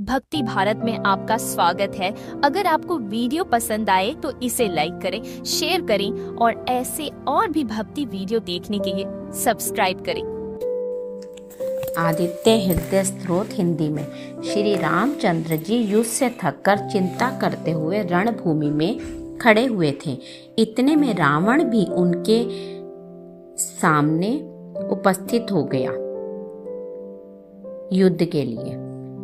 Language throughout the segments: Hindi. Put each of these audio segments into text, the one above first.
भक्ति भारत में आपका स्वागत है। अगर आपको वीडियो पसंद आए तो इसे लाइक करें, शेयर करें और ऐसे और भी भक्ति वीडियो देखने के लिए सब्सक्राइब करें। आदित्य हृदय स्तोत्र हिंदी में। श्री रामचंद्र जी युद्ध से थककर चिंता करते हुए रणभूमि में खड़े हुए थे। इतने में रावण भी उनके सामने उपस्थित हो गया युद्ध के लिए।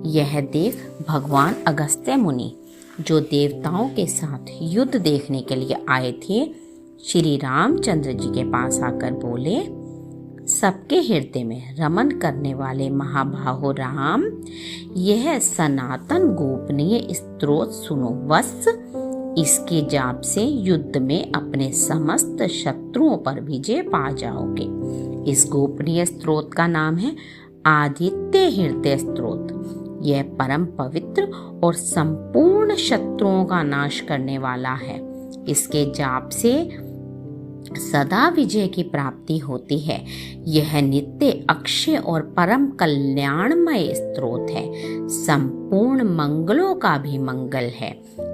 यह देख भगवान अगस्त्य मुनि, जो देवताओं के साथ युद्ध देखने के लिए आए थे, श्री रामचंद्र जी के पास आकर बोले, सबके हृदय में रमन करने वाले महाबाहो राम, यह सनातन गोपनीय स्तोत्र सुनो। वत्स, इसके जाप से युद्ध में अपने समस्त शत्रुओं पर विजय पा जाओगे। इस गोपनीय स्तोत्र का नाम है आदित्य हृदय स्तोत्र। यह परम पवित्र और संपूर्ण शत्रुओं का नाश करने वाला है। इसके जाप से सदा विजय की प्राप्ति होती है। यह नित्य अक्षय और परम कल्याणमय स्तोत्र है। संपूर्ण मंगलों का भी मंगल है।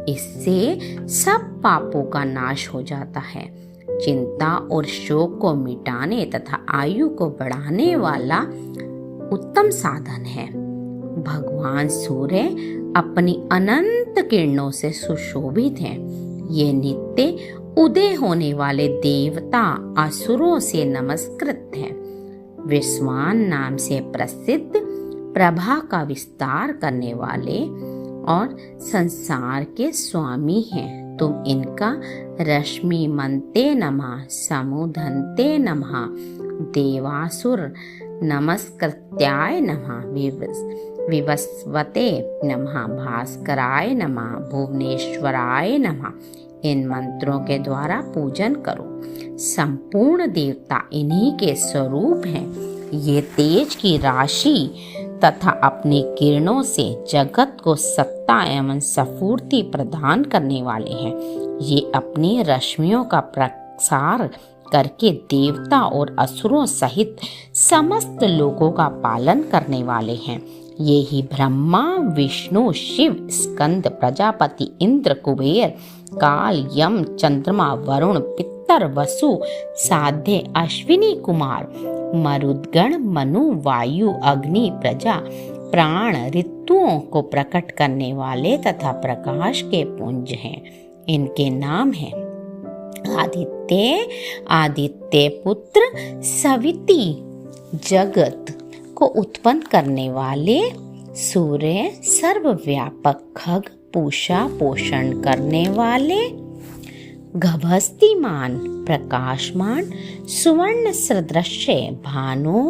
इससे सब पापों का नाश हो जाता है। चिंता और शोक को मिटाने तथा आयु को बढ़ाने वाला उत्तम साधन है। भगवान सूर्य अपनी अनंत किरणों से सुशोभित हैं। ये नित्य उदय होने वाले देवता असुरों से नमस्कृत हैं। विश्वान नाम से प्रसिद्ध प्रभा का विस्तार करने वाले और संसार के स्वामी हैं। तुम इनका रश्मि मनते नमः, समुधन्ते नमः, देवासुर नमस्कृत्याय नमः, विवस्वते नमः, भास्कराय नमः, भुवनेश्वराय नमः। इन मंत्रों के द्वारा पूजन करो। संपूर्ण देवता इन्हीं के स्वरूप हैं। ये तेज की राशि तथा अपनी किरणों से जगत को सत्ता एवं स्फूर्ति प्रदान करने वाले हैं। ये अपनी रश्मियों का प्रसार करके देवता और असुरों सहित समस्त लोगों का पालन करने वाले हैं। ये ही ब्रह्मा, विष्णु, शिव, स्कंद, प्रजापति, इंद्र, कुबेर, काल, यम, चंद्रमा, वरुण, पितर, वसु, साध्य, अश्विनी कुमार, मरुदगण, मनु, वायु, अग्नि, प्रजा, प्राण, ऋतुओं को प्रकट करने वाले तथा प्रकाश के पुंज हैं। इनके नाम हैं आदित्य, आदित्य पुत्र, सविति, जगत को उत्पन्न करने वाले, सूर्य, सर्वव्यापक, खग, पूषा, पोषण करने वाले, गभस्तिमान, प्रकाशमान, सुवर्ण सदृश्य, भानु,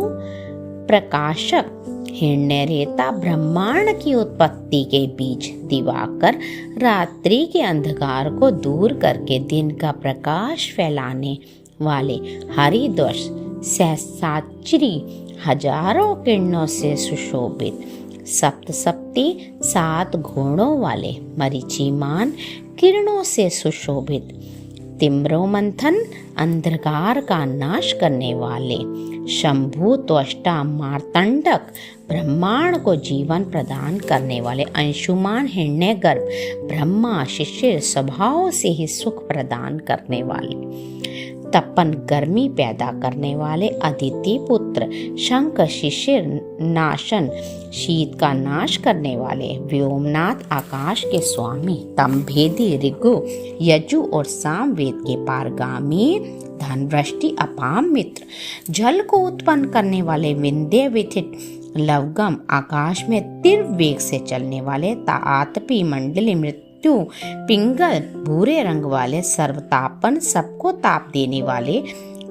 प्रकाशक, हिरण्यरेता, ब्रह्मांड की उत्पत्ति के बीच, दिवाकर, रात्रि के अंधकार को दूर करके दिन का प्रकाश फैलाने वाले, हरिध्वज, सहस्राचरी, हजारों किरणों से सुशोभित, सप्तसप्ती, 7 घोड़ों वाले, मरीचिमान, किरणों से सुशोभित, तिम्रोमंथन, अंधकार का नाश करने वाले, शंभु, त्वष्टा, मार्तंडक, ब्रह्मांड को जीवन प्रदान करने वाले, अंशुमान, हिरण्यगर्भ, ब्रह्मा, शिशिर, स्वभाव से ही सुख प्रदान करने वाले, तपन, गर्मी पैदा करने वाले, अदिति पुत्र, शंख, शिशिर, नाशन, शीत का नाश करने वाले, व्योमनाथ, आकाश के स्वामी, तमभेदी, ऋगु, यजु और सामवेद के पारगामी, धनवृष्टि, अपाम मित्र, जल को उत्पन्न करने वाले, विंध्य विथित, लवगम, आकाश में तीव्र वेग से चलने वाले, तातपी, मंडली, मृत्यु, पिंगल, भूरे रंग वाले, सर्वतापन, सबको ताप देने वाले,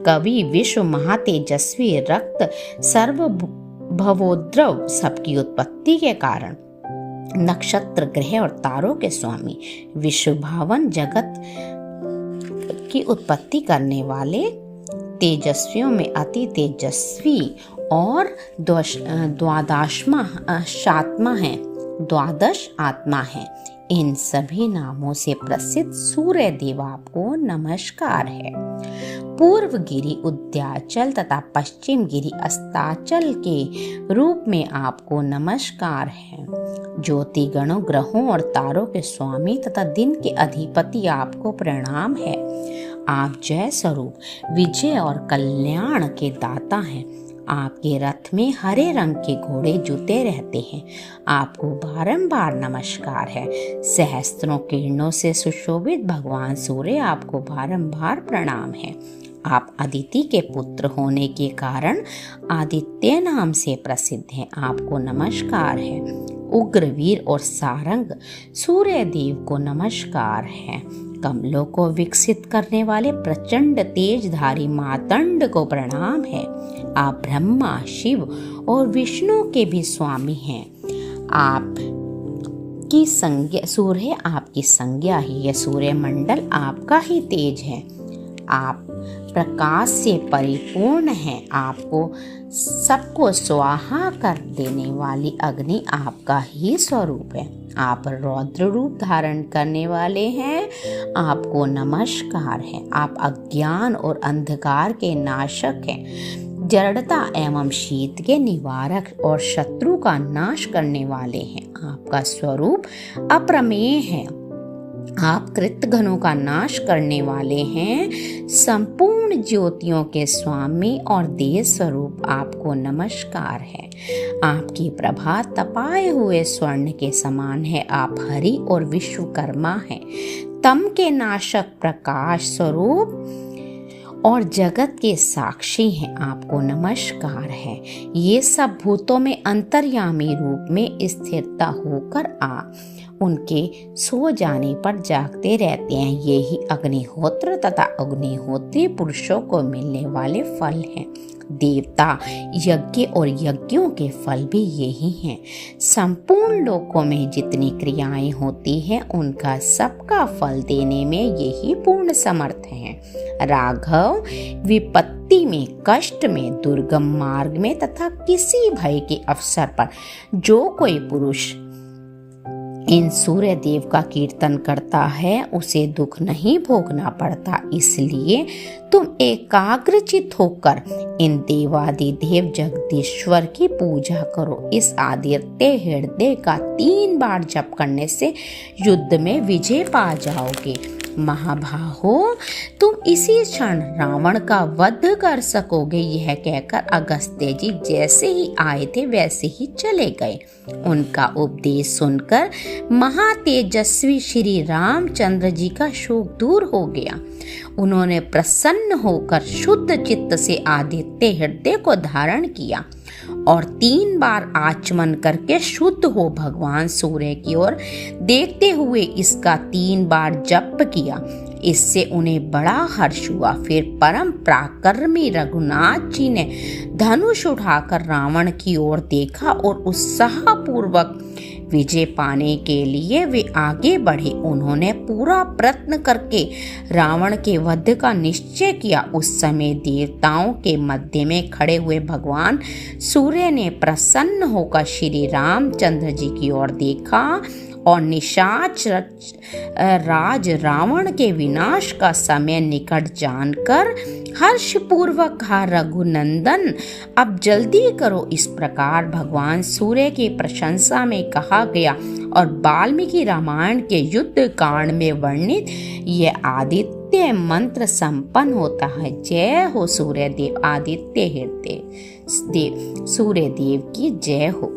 कवि, विश्व महातेजस्वी, रक्त, सर्व भवोद्रव, सबकी उत्पत्ति के कारण, नक्षत्र, ग्रह और तारों के स्वामी, विश्व भावन, जगत की उत्पत्ति करने वाले, तेजस्वियों में अति तेजस्वी और द्वादश आत्मा है। इन सभी नामों से प्रसिद्ध सूर्य देव आपको नमस्कार है। पूर्व गिरि उद्याचल तथा पश्चिम गिरि अस्ताचल के रूप में आपको नमस्कार है। ज्योति गणों, ग्रहों और तारों के स्वामी तथा दिन के अधिपति आपको प्रणाम है। आप जय स्वरूप, विजय और कल्याण के दाता हैं। आपके रथ में हरे रंग के घोड़े जुते रहते हैं। आपको बारंबार नमस्कार है। सहस्त्रों किरणों से सुशोभित भगवान सूर्य आपको बारंबार प्रणाम है। आप अदिति के पुत्र होने के कारण आदित्य नाम से प्रसिद्ध हैं। आपको नमस्कार है। उग्रवीर और सारंग सूर्य देव को नमस्कार है। कमलों को विकसित करने वाले प्रचंड तेजधारी मातंड को प्रणाम है। आप ब्रह्मा, शिव और विष्णु के भी स्वामी हैं। आपकी संज्ञा सूर्य आपकी संज्ञा ही, यह सूर्य मंडल आपका ही तेज है। आप प्रकाश से परिपूर्ण हैं। आपको सबको स्वाहा कर देने वाली अग्नि आपका ही स्वरूप है। आप रौद्र रूप धारण करने वाले हैं। आपको नमस्कार है। आप अज्ञान और अंधकार के नाशक हैं। जड़ता एवं शीत के निवारक और शत्रु का नाश करने वाले हैं। आपका स्वरूप अप्रमेय है। आप कृतघ्नों का नाश करने वाले हैं। संपूर्ण ज्योतियों के स्वामी और देह स्वरूप आपको नमस्कार है। आपकी प्रभा तपाए हुए स्वर्ण के समान है। आप हरि और विश्वकर्मा हैं। तम के नाशक प्रकाश स्वरूप और जगत के साक्षी हैं। आपको नमस्कार है। ये सब भूतों में अंतर्यामी रूप में स्थिरता होकर उनके सो जाने पर जागते रहते हैं। यही अग्निहोत्र तथा अग्निहोत्री पुरुषों को मिलने वाले फल हैं। देवता यज्ञ और यज्ञों के फल भी यही हैं। संपूर्ण लोकों में जितनी क्रियाएं होती हैं उनका सबका फल देने में यही पूर्ण समर्थ हैं। राघव विपत्ति में, कष्ट में, दुर्गम मार्ग में तथा किसी भय के अवसर पर जो कोई पुरुष इन सूर्य देव का कीर्तन करता है उसे दुख नहीं भोगना पड़ता। इसलिए तुम एकाग्रचित होकर इन देवादिदेव जगदीश्वर की पूजा करो। इस आदित्य हृदय का 3 बार जप करने से युद्ध में विजय पा जाओगे। महाबाहो, तुम इसी क्षण रावण का वध कर सकोगे। यह कहकर अगस्त्य जी जैसे ही आए थे वैसे ही चले गए। उनका उपदेश सुनकर महातेजस्वी श्री रामचंद्र जी का शोक दूर हो गया। उन्होंने प्रसन्न होकर शुद्ध चित्त से आदित्य हृदय को धारण किया और 3 बार आचमन करके शुद्ध हो भगवान सूर्य की ओर देखते हुए इसका 3 बार जप किया। इससे उन्हें बड़ा हर्ष हुआ। फिर परम पराक्रमी रघुनाथ जी ने धनुष उठाकर रावण की ओर देखा और उत्साहपूर्वक विजय पाने के लिए वे आगे बढ़े। उन्होंने पूरा प्रयत्न करके रावण के वध का निश्चय किया। उस समय देवताओं के मध्य में खड़े हुए भगवान सूर्य ने प्रसन्न होकर श्री रामचंद्र जी की ओर देखा और निशाच राज रावण के विनाश का समय निकट जानकर हर्षपूर्वक कहा, रघुनंदन अब जल्दी करो। इस प्रकार भगवान सूर्य की प्रशंसा में कहा गया और वाल्मीकि रामायण के युद्ध कांड में वर्णित यह आदित्य मंत्र संपन्न होता है। जय हो सूर्य देव, आदित्य हृदय देव, सूर्य देव की जय हो।